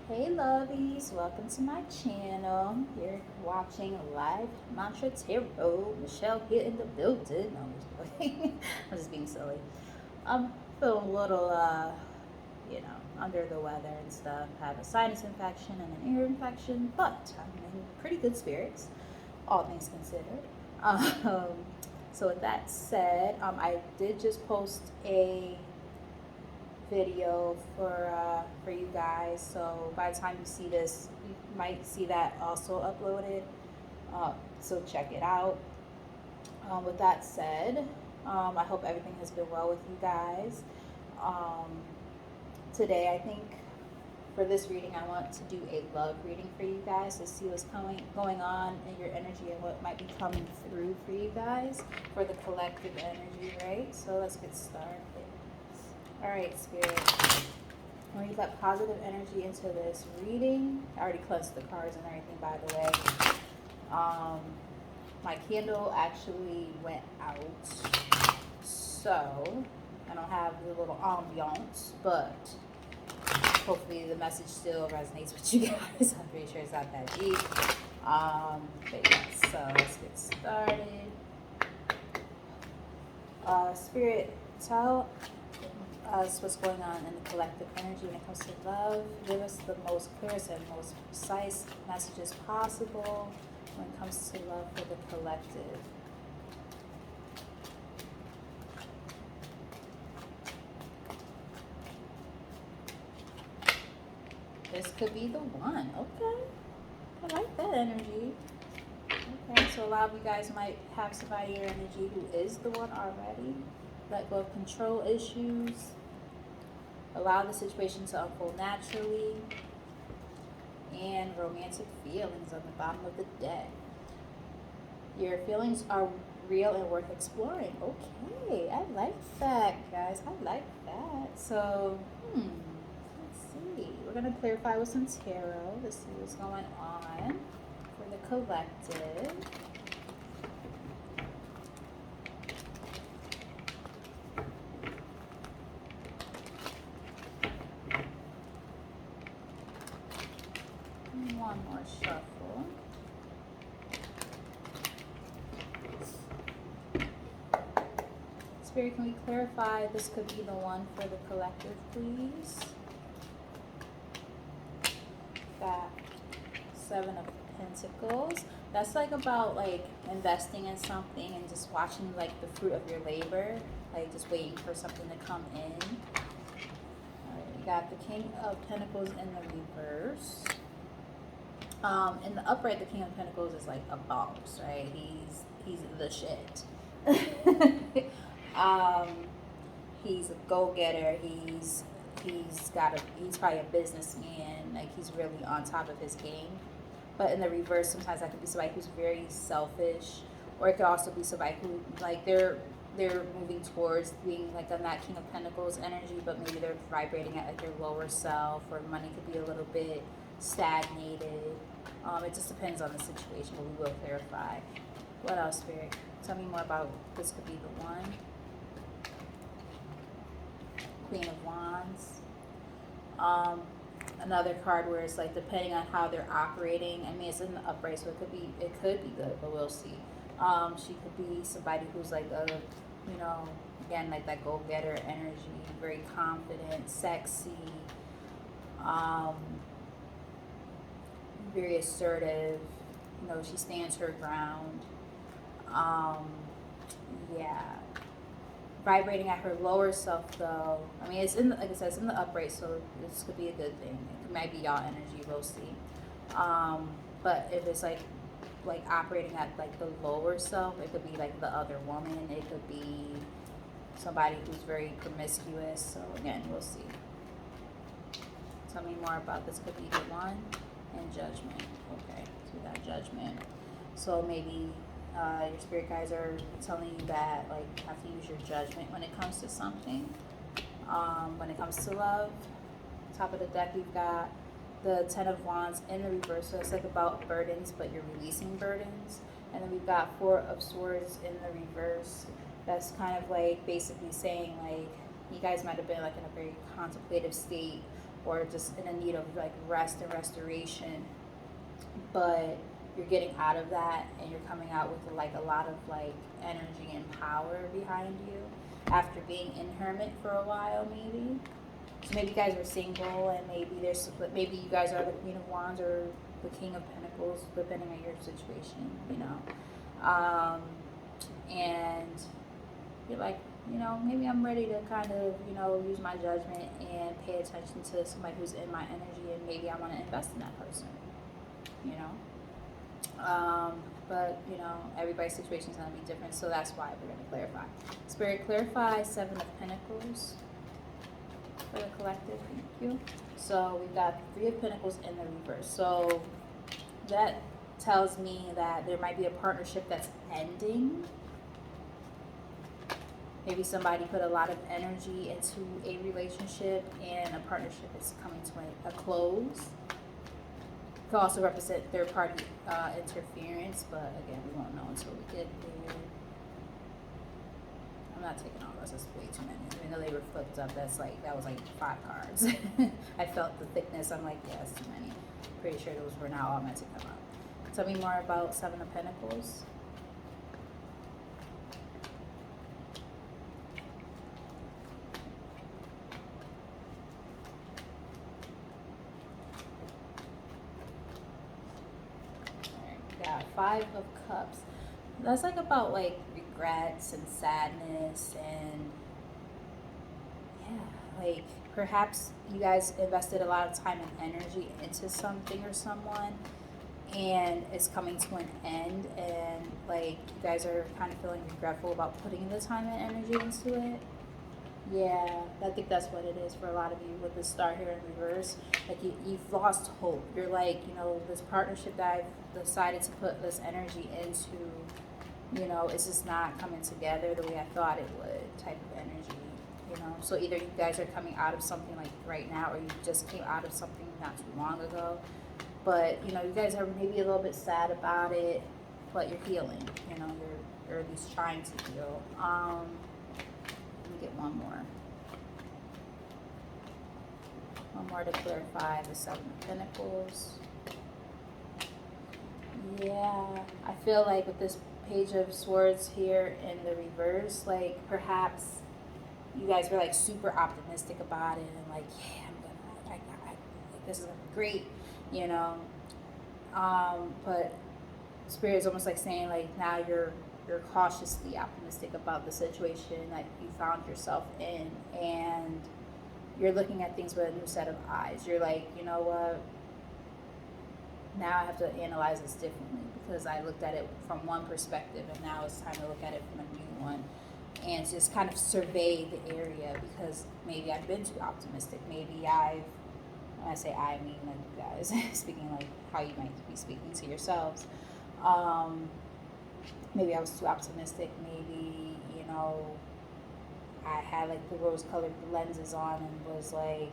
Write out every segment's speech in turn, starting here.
Hey lovies, welcome to my channel. You're watching Live Mantra Tarot. Michelle here in the building. No, I'm just kidding. I'm just being silly. I'm feeling a little, under the weather and stuff. I have a sinus infection and an ear infection, but I'm in pretty good spirits, all things considered. Um, so with that said, I did just post a video for you guys. So by the time you see this, you might see that also uploaded. So check it out. With that said, I hope everything has been well with you guys. Um, Today, I think for this reading, I want to do a love reading for you guys to see what's going on in your energy and what might be coming through for you guys for the collective energy, right? So let's get started. All right, Spirit. When you let positive energy into this reading, I already cleansed the cards and everything, by the way. My candle actually went out, so I don't have the little ambiance, but hopefully the message still resonates with you guys. I'm pretty sure it's not that deep. But yeah, so let's get started. Spirit, tell us what's going on in the collective energy when it comes to love. Give us the most clearest and most precise messages possible when it comes to love for the collective. This could be the one. Okay. I like that energy. Okay, so a lot of you guys might have somebody in your energy who is the one already. Let go of control issues. Allow the situation to unfold naturally. And romantic feelings on the bottom of the deck. Your feelings are real and worth exploring. Okay, I like that, guys. I like that. So, let's see. We're going to clarify with some tarot. Let's see what's going on for the collective. One more shuffle. Spirit, can we clarify this could be the one for the collective, please? Got Seven of Pentacles. That's like about like investing in something and just watching like the fruit of your labor, like just waiting for something to come in. All right, we got the King of Pentacles in the reverse. In the upright, the King of Pentacles is like a boss, right? He's the shit. He's a go-getter. He's probably a businessman. Like he's really on top of his game. But in the reverse, sometimes that could be somebody who's very selfish, or it could also be somebody who like they're moving towards being like on that King of Pentacles energy, but maybe they're vibrating at like their lower self, or money could be a little bit stagnated. It just depends on the situation, but we will clarify. What else, Spirit? Tell me more about this could be the one. Queen of Wands. Another card where it's like depending on how they're operating. I mean, it's in the upright, so it could be good, but we'll see. She could be somebody who's like again, like that go-getter energy, very confident, sexy, very assertive. She stands her ground. Yeah. Vibrating at her lower self, though. I mean, it's like I said, it's in the upright, so this could be a good thing. It might be y'all energy, we'll see. But if it's like operating at like the lower self, it could be like the other woman. It could be somebody who's very promiscuous. So again, we'll see. Tell me more about this. Could be the one. And Judgment. Okay, so we got Judgment. So maybe your spirit guides are telling you that like you have to use your judgment when it comes to something. When it comes to love, top of the deck we've got the Ten of Wands in the reverse. So it's like about burdens, but you're releasing burdens. And then we've got Four of Swords in the reverse. That's kind of like basically saying like you guys might have been like in a very contemplative state or just in a need of like rest and restoration, but you're getting out of that and you're coming out with like a lot of like energy and power behind you after being in hermit for a while, maybe. So maybe you guys are single, and maybe you guys are the Queen of Wands or the King of Pentacles, depending on your situation, you know. And you're like, you know, maybe I'm ready to kind of, you know, use my judgment and pay attention to somebody who's in my energy, and maybe I want to invest in that person, you know. But, you know, everybody's situation is going to be different, so that's why we're going to clarify. Spirit, clarify Seven of Pentacles for the collective. Thank you. So we've got Three of Pentacles in the reverse. So that tells me that there might be a partnership that's ending. Maybe somebody put a lot of energy into a relationship and a partnership is coming to a close. Could also represent third party interference, but again, we won't know until we get there. I'm not taking all those, that's way too many. Even though they were flipped up, that was like 5 cards. I felt the thickness, I'm like, yeah, that's too many. Pretty sure those were not all meant to come up. Tell me more about Seven of Pentacles. Got Five of Cups. That's like about like regrets and sadness, and yeah, like perhaps you guys invested a lot of time and energy into something or someone, and it's coming to an end, and like you guys are kind of feeling regretful about putting the time and energy into it. Yeah, I think that's what it is for a lot of you with the Star here in reverse. Like you've lost hope. You're like, you know, this partnership that I've decided to put this energy into, you know, it's just not coming together the way I thought it would, type of energy, you know. So either you guys are coming out of something like right now, or you just came out of something not too long ago. But, you know, you guys are maybe a little bit sad about it, but you're healing, you know, you're at least trying to heal. Let me get one more. One more to clarify the Seven of Pentacles. Yeah, I feel like with this Page of Swords here in the reverse, like perhaps you guys were like super optimistic about it and like, yeah, like this is gonna be great, you know. But Spirit is almost like saying like now you're cautiously optimistic about the situation that you found yourself in, and you're looking at things with a new set of eyes. You're like, you know what? Now I have to analyze this differently because I looked at it from one perspective, and now it's time to look at it from a new one and just kind of survey the area, because maybe I've been too optimistic. Maybe when I say I mean like you guys, speaking like how you might be speaking to yourselves. Maybe I was too optimistic. Maybe, you know, I had like the rose-colored lenses on and was like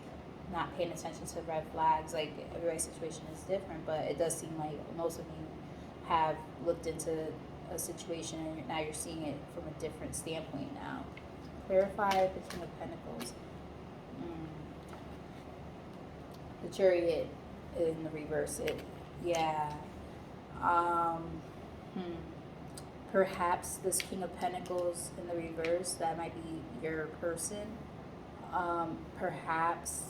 not paying attention to red flags. Like everybody's situation is different, but it does seem like most of you have looked into a situation and now you're seeing it from a different standpoint now. Clarify the King of Pentacles. The Chariot in the reverse. Yeah. Perhaps this King of Pentacles in the reverse, that might be your person. Perhaps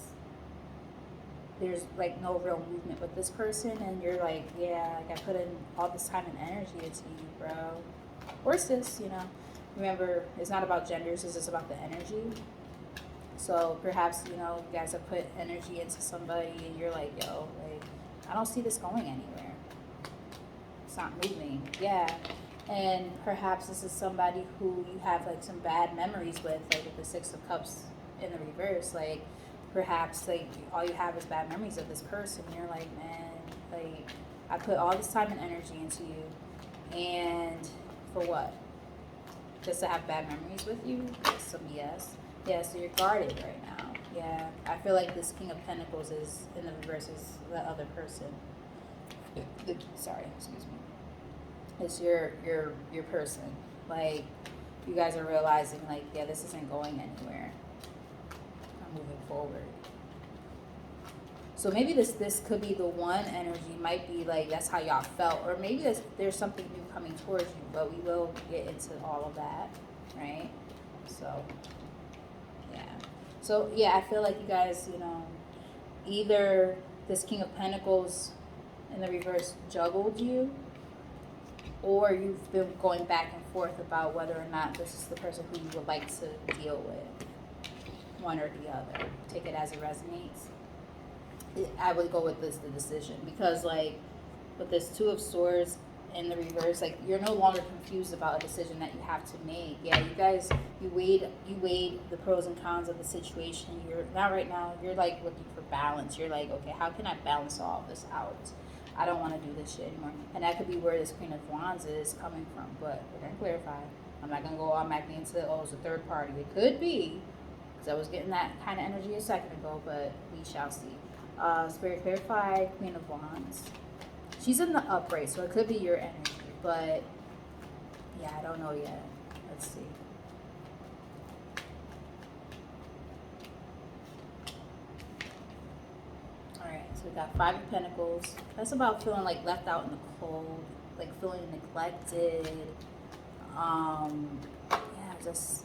there's like no real movement with this person, and you're like, yeah, like I put in all this time and energy into you, bro. Or sis, you know. Remember, it's not about genders, it's just about the energy. So perhaps, you know, you guys have put energy into somebody and you're like, yo, like, I don't see this going anywhere. It's not moving. Yeah. And perhaps this is somebody who you have like some bad memories with, like with the Six of Cups in the reverse. Like perhaps like all you have is bad memories of this person. You're like, man, like I put all this time and energy into you, and for what? Just to have bad memories with you? That's some BS. Yeah, so you're guarded right now. Yeah, I feel like this King of Pentacles is in the reverse is the other person. Sorry, excuse me. It's your person. Like you guys are realizing like, yeah, this isn't going anywhere. I'm moving forward. So maybe this could be the one energy, might be like that's how y'all felt, or maybe there's something new coming towards you, but we will get into all of that, right? So yeah. So yeah, I feel like you guys, either this King of Pentacles in the reverse juggled you, or you've been going back and forth about whether or not this is the person who you would like to deal with, one or the other. Take it as it resonates. I would go with the decision, because like with this Two of Swords in the reverse, like you're no longer confused about a decision that you have to make. Yeah, you guys, you weighed the pros and cons of the situation. You're not right now. You're like looking for balance. You're like, okay, how can I balance all of this out? I don't want to do this shit anymore. And that could be where this Queen of Wands is coming from. But we're gonna clarify. I'm not gonna go automatically into it's a third party. It could be, because I was getting that kind of energy a second ago, but we shall see. Spirit clarify, Queen of Wands. She's in the upright, so it could be your energy, but yeah, I don't know yet. Let's see. Alright, so we got Five of Pentacles. That's about feeling like left out in the cold, like feeling neglected. Yeah, just,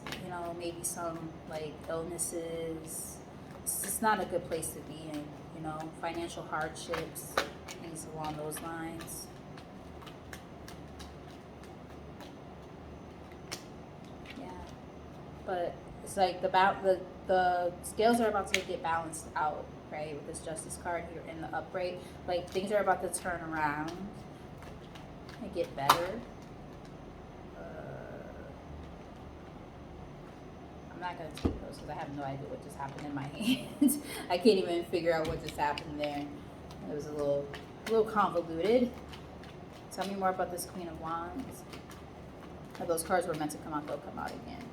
maybe some like illnesses. It's just not a good place to be in, financial hardships, things along those lines. Yeah, but it's like the scales are about to get balanced out, right? With this Justice card here in the upright, like things are about to turn around and get better. I'm not going to take those because I have no idea what just happened in my hands. I can't even figure out what just happened there. It was a little convoluted. Tell me more about this Queen of Wands. If those cards were meant to come out, they'll come out again.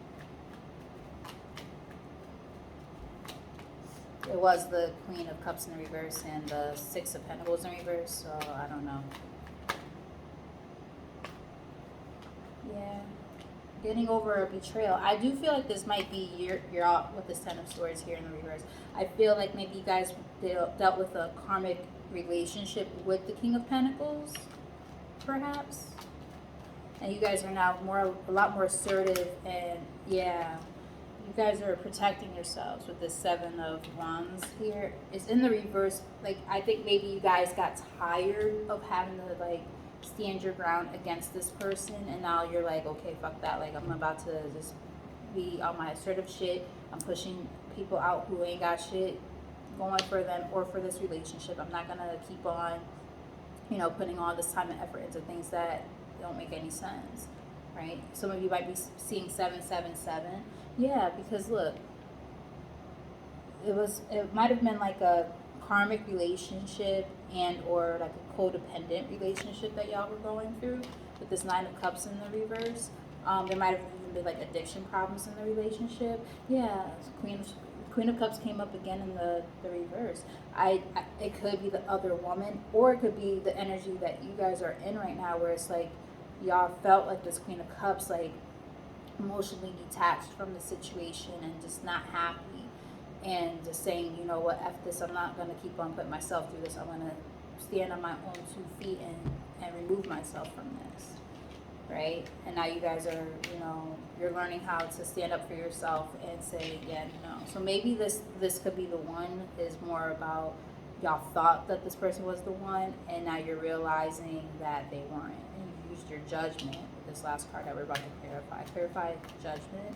It was the Queen of Cups in reverse and the Six of Pentacles in reverse, so I don't know. Yeah. Getting over a betrayal. I do feel like this might be you're out with this Ten of Swords here in the reverse. I feel like maybe you guys dealt with a karmic relationship with the King of Pentacles, perhaps. And you guys are now a lot more assertive, and yeah, you guys are protecting yourselves with this Seven of Wands here. It's in the reverse. Like, I think maybe you guys got tired of having to like stand your ground against this person, and now you're like, okay, fuck that, like I'm about to just be on my assertive shit. I'm pushing people out who ain't got shit going for them or for this relationship. I'm not gonna keep on putting all this time and effort into things that don't make any sense, right? Some of you might be seeing 777. Yeah, because look, it might have been like a karmic relationship and or like a codependent relationship that y'all were going through with this Nine of Cups in the reverse. There might have even been like addiction problems in the relationship. Yeah, Queen of Cups came up again in the reverse. It could be the other woman, or it could be the energy that you guys are in right now, where it's like y'all felt like this Queen of Cups, like emotionally detached from the situation and just not happy. And just saying, you know what, F this, I'm not going to keep on putting myself through this. I'm going to stand on my own 2 feet and remove myself from this, right? And now you guys are, you're learning how to stand up for yourself and say, yeah, no. So maybe this could be the one, is more about y'all thought that this person was the one, and now you're realizing that they weren't. And you used your judgment with this last card that we're about to clarify. Clarify judgment.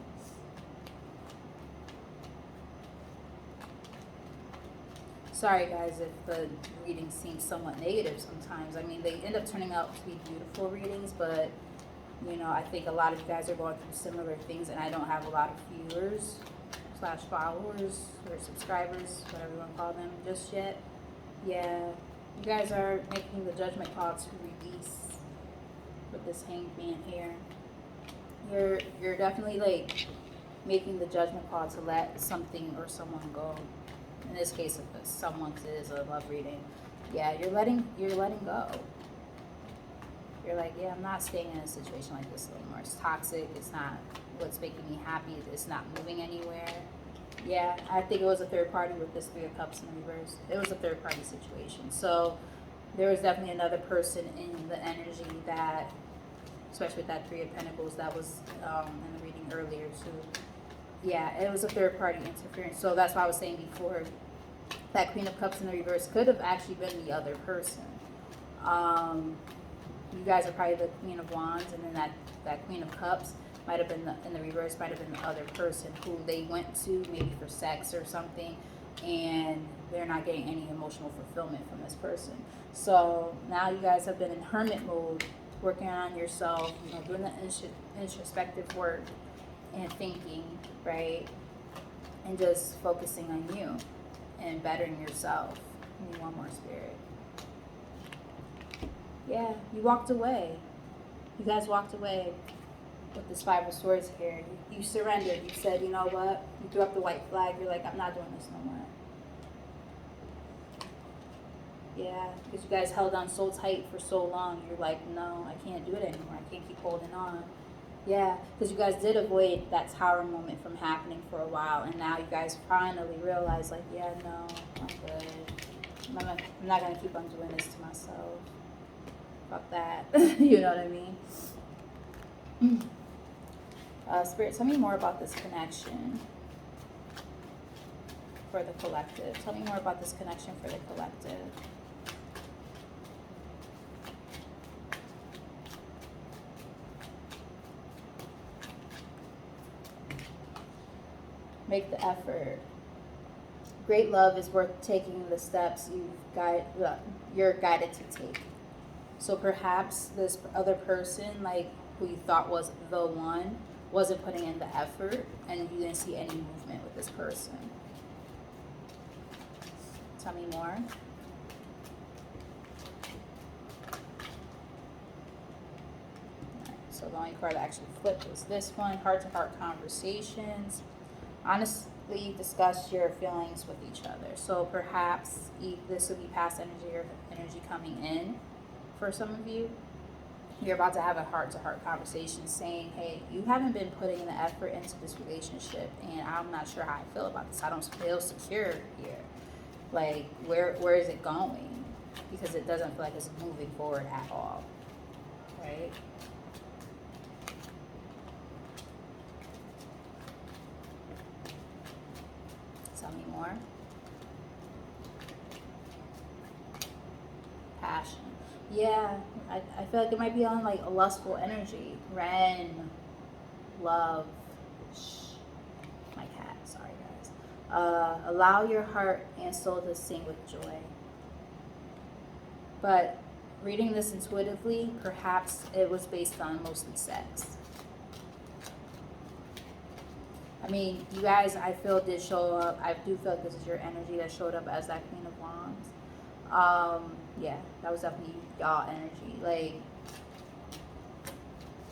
Sorry guys if the readings seem somewhat negative sometimes. I mean, they end up turning out to be beautiful readings, but I think a lot of you guys are going through similar things, and I don't have a lot of viewers / followers or subscribers, whatever you want to call them, just yet. Yeah, you guys are making the judgment call to release with this Hanged Man here. You're definitely like making the judgment call to let something or someone go. In this case, if someone is a love reading, yeah, you're letting go. You're like, yeah, I'm not staying in a situation like this anymore. It's toxic. It's not what's making me happy. It's not moving anywhere. Yeah, I think it was a third party with this Three of Cups in reverse. It was a third party situation. So there was definitely another person in the energy that, especially with that Three of Pentacles, that was in the reading earlier too. Yeah, it was a third party interference. So that's why I was saying before, that Queen of Cups in the reverse could have actually been the other person. You guys are probably the Queen of Wands, and then that Queen of Cups might have been in the reverse, might have been the other person who they went to maybe for sex or something, and they're not getting any emotional fulfillment from this person. So now you guys have been in hermit mode, working on yourself, doing the introspective work and thinking, right? And just focusing on you and bettering yourself. Give me one more, Spirit. Yeah, you walked away. You guys walked away with this Five of Swords here. You surrendered. You said, you know what? You threw up the white flag. You're like, I'm not doing this no more. Yeah, because you guys held on so tight for so long. You're like, no, I can't do it anymore. I can't keep holding on. Yeah, because you guys did avoid that tower moment from happening for a while. And now you guys finally realize, like, yeah, no, I'm good. I'm not going to keep on doing this to myself. Fuck that. You know what I mean? Spirit, tell me more about this connection for the collective. Tell me more about this connection for the collective. Make the effort. Great love is worth taking the steps you're guided to take. So perhaps this other person, like who you thought was the one, wasn't putting in the effort, and you didn't see any movement with this person. Tell me more. Right, so the only card that actually flipped was this one, heart-to-heart conversations. Honestly, discuss your feelings with each other. So perhaps this would be past energy or energy coming in for some of you. You're about to have a heart-to-heart conversation saying, hey, you haven't been putting the effort into this relationship, and I'm not sure how I feel about this. I don't feel secure here. Like, where is it going? Because it doesn't feel like it's moving forward at all, right? Tell me more. Passion. Yeah, I feel like it might be on like a lustful energy. Ren, love. Shh. My cat, sorry guys. Allow your heart and soul to sing with joy. But reading this intuitively, perhaps it was based on mostly sex. I mean, you guys, I feel did show up. I do feel like this is your energy that showed up as that Queen of Wands. Yeah, that was definitely y'all energy. Like,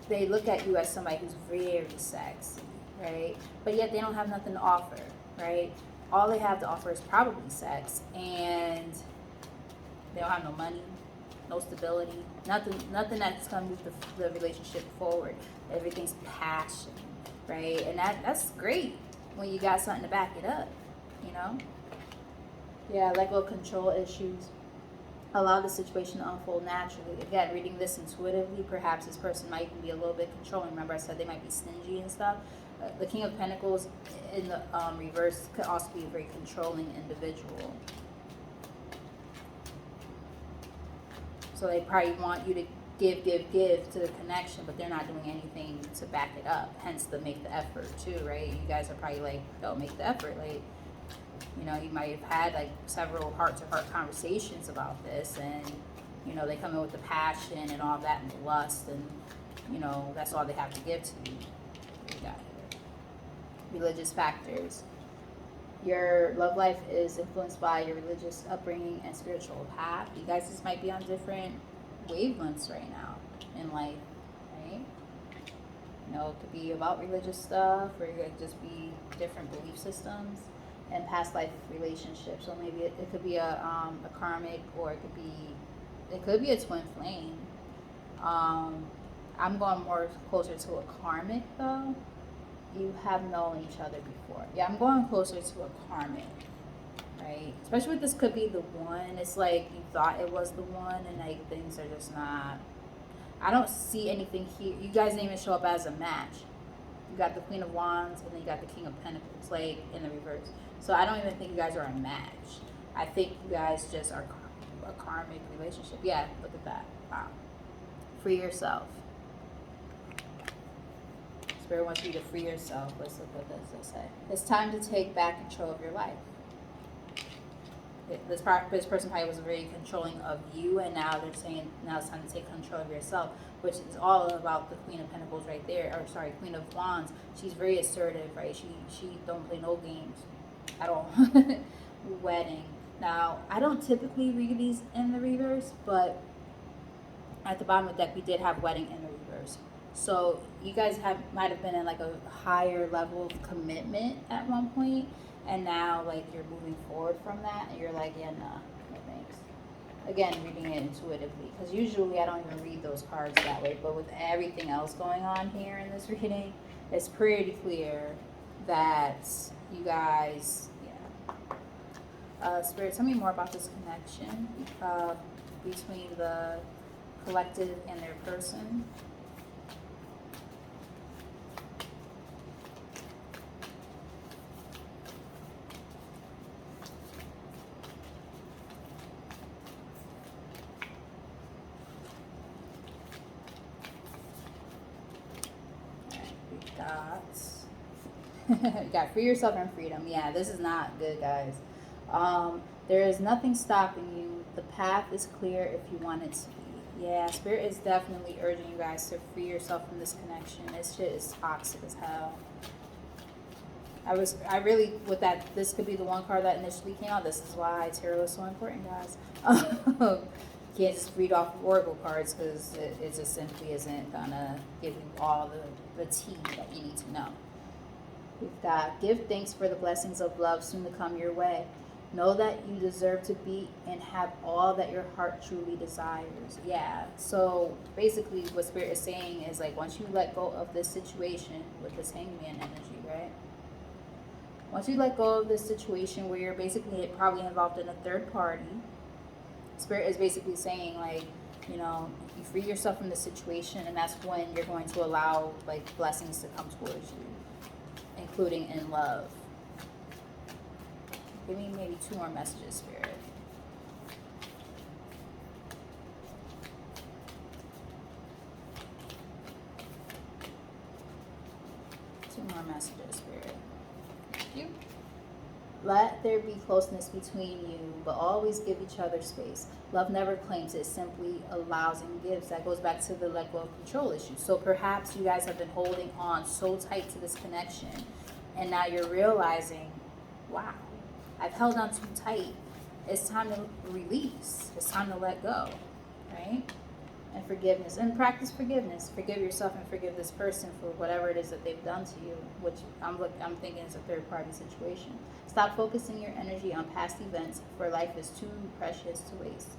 they look at you as somebody who's very sexy, right? But yet they don't have nothing to offer, right? All they have to offer is probably sex, and they don't have no money, no stability, nothing that's gonna move the relationship forward. Everything's passion, right? And that's great when you got something to back it up, you know? Yeah, let go of control issues. Allow the situation to unfold naturally. Again, reading this intuitively, perhaps this person might even be a little bit controlling. Remember I said they might be stingy and stuff. The King of Pentacles in the reverse could also be a very controlling individual. So they probably want you to give to the connection, but they're not doing anything to back it up. Hence the make the effort too, right? You guys are probably like, don't make the effort. Like, you know, you might have had like several heart-to-heart conversations about this, and you know, they come in with the passion and all that and the lust, and you know, that's all they have to give to you. You got here. Religious factors. Your love life is influenced by your religious upbringing and spiritual path. You guys just might be on different wavelengths right now in life, right? You know, it could be about religious stuff, or it could just be different belief systems and past life relationships. So maybe it could be a karmic, or it could be a twin flame. I'm going more closer to a karmic though. you have known each other before. Yeah, I'm going closer to a karmic, right? Especially with this could be the one. It's like you thought it was the one, and like things are just not. I don't see anything here. You guys didn't even show up as a match. You got the Queen of Wands, and then you got the King of Pentacles, like in the reverse. So I don't even think you guys are a match. I think you guys just are a karmic relationship. Yeah, look at that. Wow. Free yourself. Spirit wants you to free yourself. Let's look what this say. It's time to take back control of your life. This person probably was very controlling of you, and now they're saying now it's time to take control of yourself, which is all about the Queen of Pentacles right there, or sorry, Queen of Wands. She's very assertive, right? She don't play no games at all. Wedding. Now, I don't typically read these in the reverse, but at the bottom of the deck we did have wedding in the reverse. So you guys might have been in like a higher level of commitment at one point, and now like you're moving forward from that, and you're like, yeah, nah, no thanks. Again, reading it intuitively, because usually I don't even read those cards that way, but with everything else going on here in this reading, it's pretty clear that you guys, yeah. Spirit, tell me more about this connection between the collective and their person. You got free yourself and freedom. Yeah, this is not good, guys. There is nothing stopping you. The path is clear if you want it to be. Yeah, Spirit is definitely urging you guys to free yourself from this connection. This shit is toxic as hell. I really, with that, this could be the one card that initially came out. This is why tarot is so important, guys. You can't just read off oracle cards, because it just simply isn't gonna give you all the tea that you need to know. We've got, give thanks for the blessings of love soon to come your way. Know that you deserve to be and have all that your heart truly desires. Yeah, so basically what Spirit is saying is like, once you let go of this situation with this hangman energy, right? Once you let go of this situation where you're basically probably involved in a third party, Spirit is basically saying like, you know, you free yourself from the situation, and that's when you're going to allow like blessings to come towards you, including in love. Give me maybe 2 more messages, Spirit. Two more messages, Spirit. Thank you. Let there be closeness between you, but always give each other space. Love never claims, it simply allows and gives. That goes back to the let go of control issue. So perhaps you guys have been holding on so tight to this connection, and now you're realizing, wow, I've held on too tight. It's time to release. It's time to let go, right? And forgiveness. And practice forgiveness. Forgive yourself and forgive this person for whatever it is that they've done to you, which I'm thinking is a third-party situation. Stop focusing your energy on past events, for life is too precious to waste.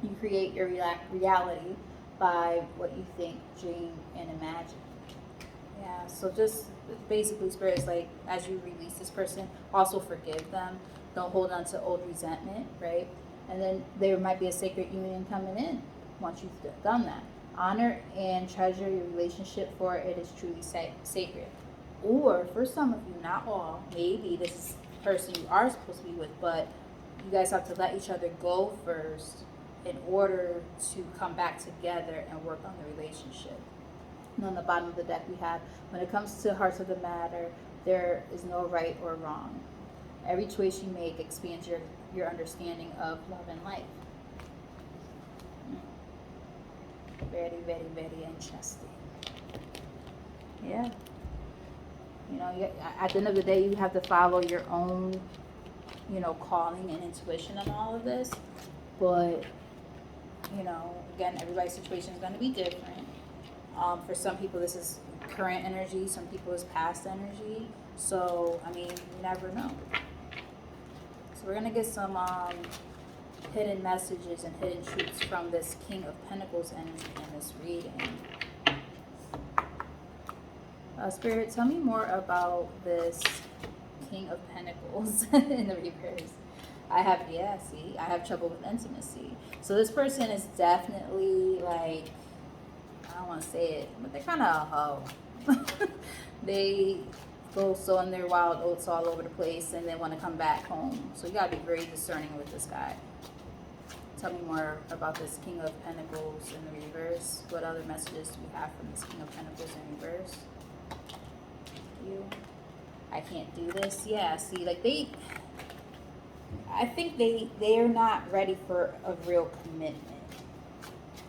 You create your reality by what you think, dream, and imagine. Yeah, so just basically, Spirit is like, as you release this person, also forgive them. Don't hold on to old resentment, right? And then there might be a sacred union coming in once you've done that. Honor and treasure your relationship, for it is truly sacred. Or for some of you, not all, maybe this is the person you are supposed to be with, but you guys have to let each other go first in order to come back together and work on the relationship. And on the bottom of the deck we have, when it comes to hearts of the matter, there is no right or wrong. Every choice you make expands your understanding of love and life. Very, very, very interesting. Yeah. You know, at the end of the day, you have to follow your own, you know, calling and intuition on all of this. But, you know, again, everybody's situation is going to be different. For some people, this is current energy. Some people, it's past energy. So, I mean, you never know. So we're going to get some hidden messages and hidden truths from this King of Pentacles energy in this reading. Spirit, tell me more about this King of Pentacles in the reverse. I have, yeah, see, I have trouble with intimacy. So this person is definitely like, I don't want to say it, but they're kind of a hoe. They go sowing their wild oats all over the place and then want to come back home. So you got to be very discerning with this guy. Tell me more about this King of Pentacles in the reverse. What other messages do we have from this King of Pentacles in reverse? You. I can't do this. Yeah, see, like I think they are not ready for a real commitment.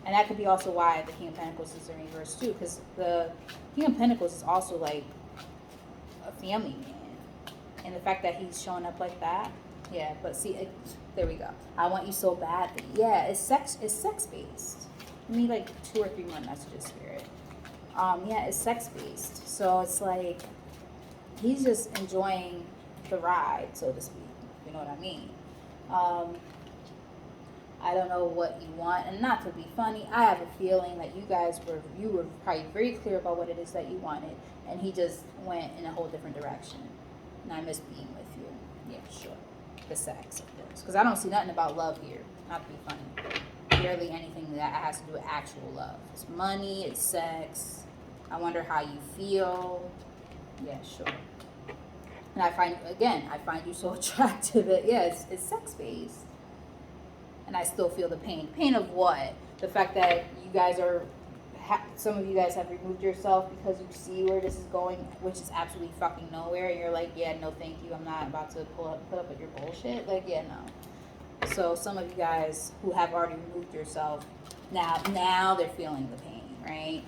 And that could be also why the King of Pentacles is in reverse too, because the King of Pentacles is also like a family man. And the fact that he's showing up like that, yeah, but see, there we go. I want you so badly. Yeah, it's sex based. Give me like 2 or 3 more messages, Spirit. Yeah, it's sex based. So it's like he's just enjoying the ride, so to speak. You know what I mean? I don't know what you want, and not to be funny, I have a feeling that you were probably very clear about what it is that you wanted, and he just went in a whole different direction. And I miss being with you. Yeah, sure. The sex, of course, because I don't see nothing about love here. Not to be funny. Barely anything that has to do with actual love. It's money. It's sex. I wonder how you feel. Yeah, sure. And I find you so attractive. Yeah, it's sex based. And I still feel the pain. Pain of what? The fact that you guys are, some of you guys have removed yourself because you see where this is going, which is absolutely fucking nowhere. And you're like, yeah, no, thank you. I'm not about to put up with your bullshit. Like, yeah, no. So some of you guys who have already removed yourself, now they're feeling the pain, right?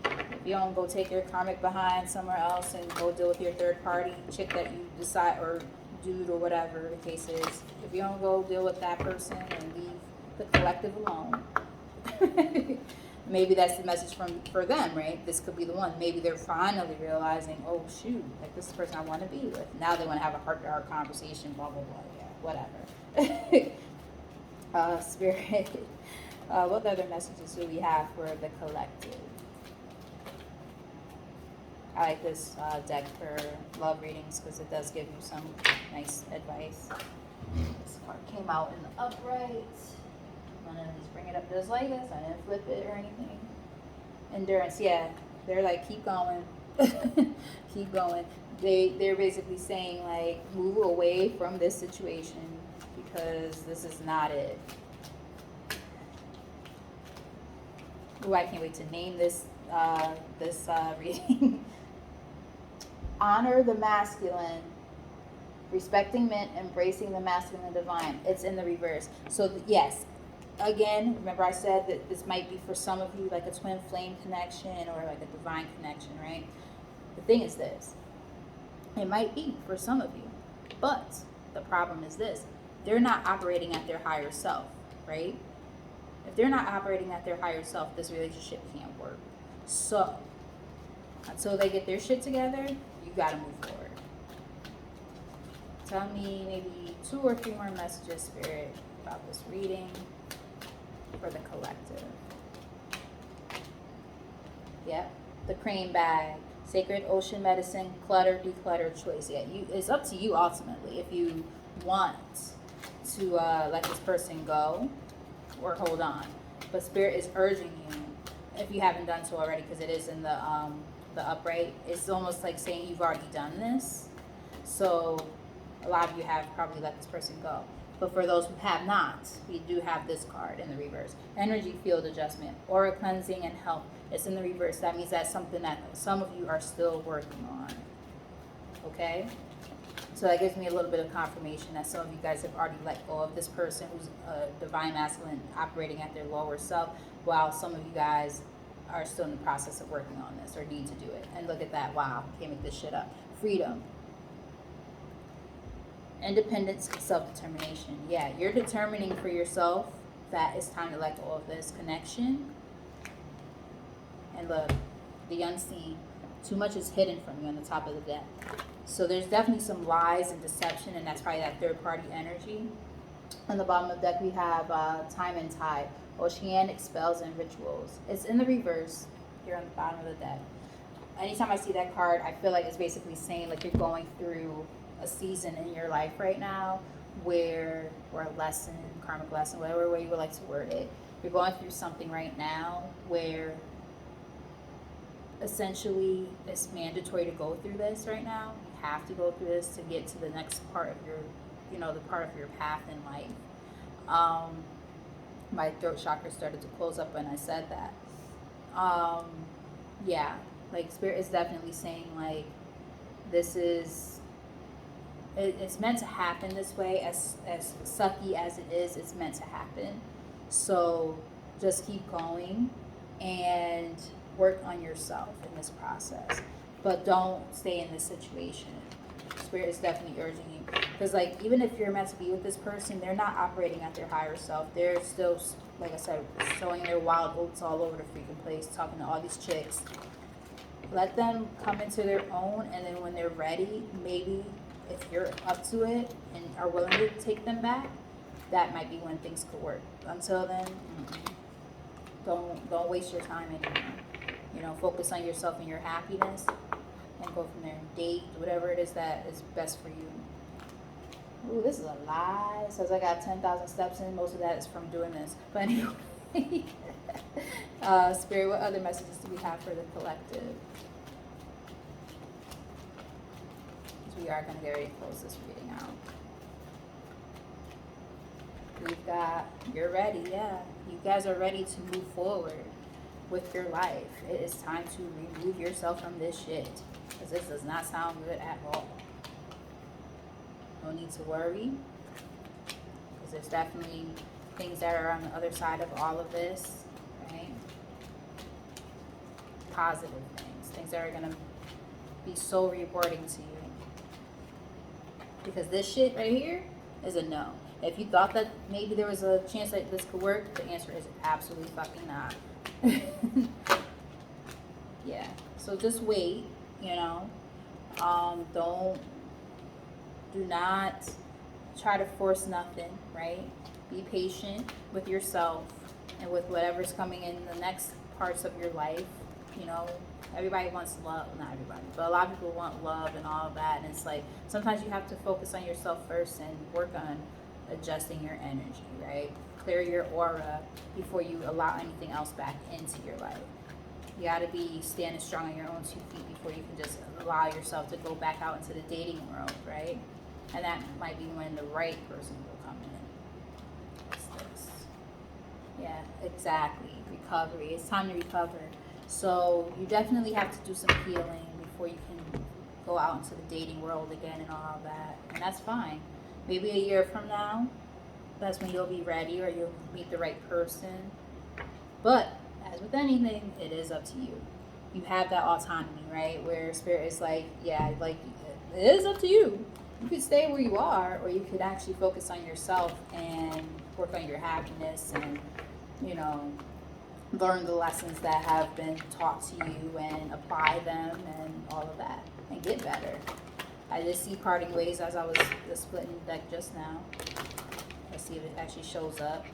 If you don't go take your karmic behind somewhere else and go deal with your third party chick that you decide, or dude or whatever the case is, if you don't go deal with that person and leave the collective alone, maybe that's the message for them, right? This could be the one. Maybe they're finally realizing, oh shoot, like this is the person I want to be with. Now they want to have a heart-to-heart conversation, blah blah blah, yeah, whatever. Spirit, what other messages do we have for the collective? I like this deck for love readings because it does give you some nice advice. This card came out in the upright. I'm gonna just bring it up just like this. I didn't flip it or anything. Endurance, yeah. They're like, keep going. Keep going. They're basically saying like, move away from this situation because this is not it. Ooh, I can't wait to name this reading. Honor the masculine, respecting men, embracing the masculine and divine. It's in the reverse. So yes, again, remember I said that this might be for some of you like a twin flame connection or like a divine connection, right? The thing is this, it might be for some of you, but the problem is this, they're not operating at their higher self, right? If they're not operating at their higher self, this relationship can't work. So until they get their shit together, you gotta move forward. Tell me maybe 2 or 3 more messages, Spirit, about this reading for the collective. Yep, the crane bag, sacred ocean medicine, clutter, declutter, choice. Yeah, it's up to you ultimately if you want to let this person go or hold on. But Spirit is urging you, if you haven't done so already, because it is in the upright, it's almost like saying you've already done this. So a lot of you have probably let this person go. But for those who have not, we do have this card in the reverse. Energy field adjustment, aura cleansing, and health. It's in the reverse. That means that's something that some of you are still working on. Okay? So that gives me a little bit of confirmation that some of you guys have already let go of this person who's a divine masculine operating at their lower self, while some of you guys are still in the process of working on this or need to do it. And look at that. Wow. Can't make this shit up. Freedom. Independence, self-determination. Yeah, you're determining for yourself that it's time to let go of this connection. And look, the unseen. Too much is hidden from you on the top of the deck. So there's definitely some lies and deception, and that's probably that third-party energy. On the bottom of the deck, we have time and tide, oceanic spells and rituals. It's in the reverse here on the bottom of the deck. anytime I see that card, I feel like it's basically saying like you're going through a season in your life right now where, or a lesson, karmic lesson, whatever way you would like to word it. You're going through something right now where essentially it's mandatory to go through this right now. You have to go through this to get to the next part of your, the part of your path in life. My throat chakra started to close up when I said that. Yeah, like spirit is definitely saying like this is it's meant to happen this way. As sucky as it is, it's meant to happen. So just keep going and work on yourself in this process, but don't stay in this situation. Spirit is definitely urging you, because like even if you're meant to be with this person, they're not operating at their higher self. They're still, like I said, showing their wild oats all over the freaking place, talking to all these chicks. Let them come into their own, and then when they're ready, maybe if you're up to it and are willing to take them back, that might be when things could work. Until then, don't waste your time anymore. Focus on yourself and your happiness, and go from there. Date whatever it is that is best for you. Ooh, this is a lie. It says I got 10,000 steps in. Most of that is from doing this. But anyway, Spirit, what other messages do we have for the collective? We are going to get ready to close this reading out. We've got, you're ready, yeah. You guys are ready to move forward with your life. It is time to remove yourself from this shit, because this does not sound good at all. No need to worry, because there's definitely things that are on the other side of all of this, right? Positive things that are going to be so rewarding to you. Because this shit right here is a no. If you thought that maybe there was a chance that this could work, the answer is absolutely fucking not. Yeah. So just wait, do not try to force nothing, right? Be patient with yourself and with whatever's coming in the next parts of your life. Everybody wants love. Not everybody, but a lot of people want love and all of that. And it's like, sometimes you have to focus on yourself first and work on adjusting your energy, right? Clear your aura before you allow anything else back into your life. You got to be standing strong on your own 2 feet before you can just allow yourself to go back out into the dating world, right? And that might be when the right person will come in. What's this? Yeah, exactly. Recovery. It's time to recover. So you definitely have to do some healing before you can go out into the dating world again and all of that. And that's fine. Maybe a year from now, that's when you'll be ready, or you'll meet the right person. But as with anything, it is up to you. You have that autonomy, right? Where Spirit is like, yeah, like it is up to you. You could stay where you are, or you could actually focus on yourself and work on your happiness and, learn the lessons that have been taught to you and apply them and all of that and get better. I just see parting ways as I was splitting the deck just now. Let's see if it actually shows up.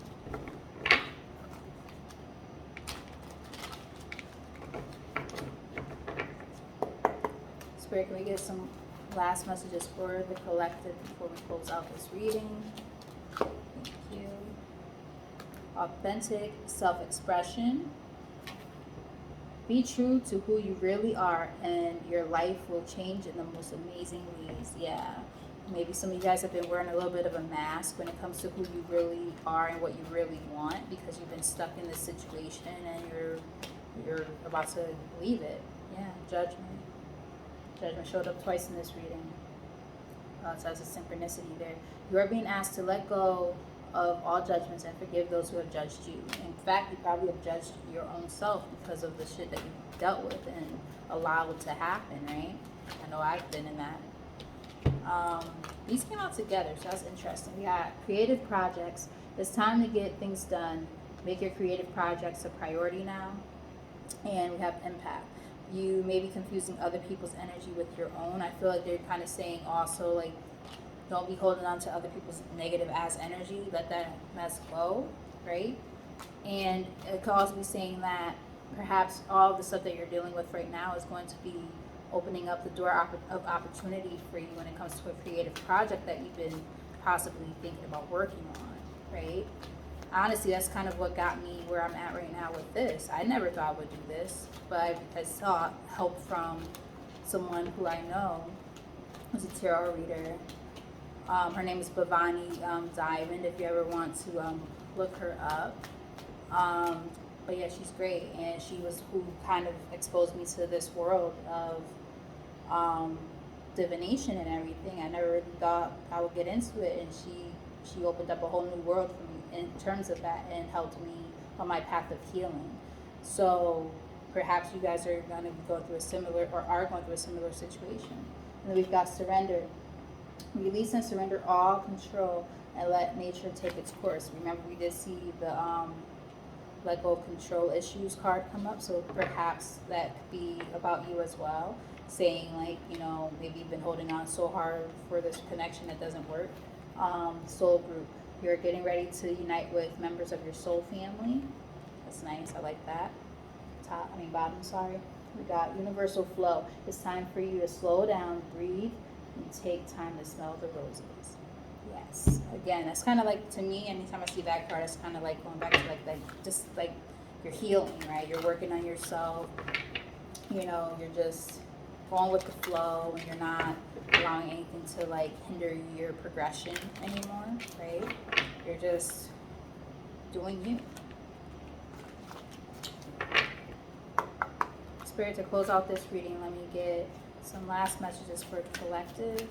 Spirit, can we get some last messages for the collective before we close out this reading? Thank you. Authentic self-expression. Be true to who you really are, and your life will change in the most amazing ways. Yeah. Maybe some of you guys have been wearing a little bit of a mask when it comes to who you really are and what you really want, because you've been stuck in this situation and you're about to leave it. Yeah, judgment. Judgment showed up twice in this reading. So that's a synchronicity there. You are being asked to let go of all judgments and forgive those who have judged you. In fact, you probably have judged your own self because of the shit that you dealt with and allowed to happen, right? I know I've been in that. These came out together, so that's interesting. We got creative projects. It's time to get things done. Make your creative projects a priority now. And we have empath. You may be confusing other people's energy with your own. I feel like they're kind of saying also, like, don't be holding on to other people's negative ass energy. Let that mess go, right? And it could also be saying that perhaps all the stuff that you're dealing with right now is going to be opening up the door of opportunity for you when it comes to a creative project that you've been possibly thinking about working on, right? Honestly, that's kind of what got me where I'm at right now with this. I never thought I would do this, but I sought help from someone who I know who's a tarot reader. Her name is Bhavani Diamond, if you ever want to look her up. But yeah, she's great, and she was who kind of exposed me to this world of divination and everything. I never really thought I would get into it, and she opened up a whole new world for me in terms of that, and helped me on my path of healing. So perhaps you guys are going to go through a similar, or are going through a similar situation. And then we've got surrender. Release and surrender all control and let nature take its course. Remember, we did see the let go of control issues card come up, so perhaps that could be about you as well, saying like, you know, maybe you've been holding on so hard for this connection that doesn't work. Soul group, you're getting ready to unite with members of your soul family. That's nice, I like that. Bottom, sorry. We got universal flow. It's time for you to slow down, breathe, and take time to smell the roses. Yes. Again, that's kind of like, to me, anytime I see that card, it's kind of like going back to like just like you're healing, right? You're working on yourself. You know, you're just going with the flow, and you're not allowing anything to like hinder your progression anymore, right? You're just doing you. Spirit, to close out this reading, let me get some last messages for the collective.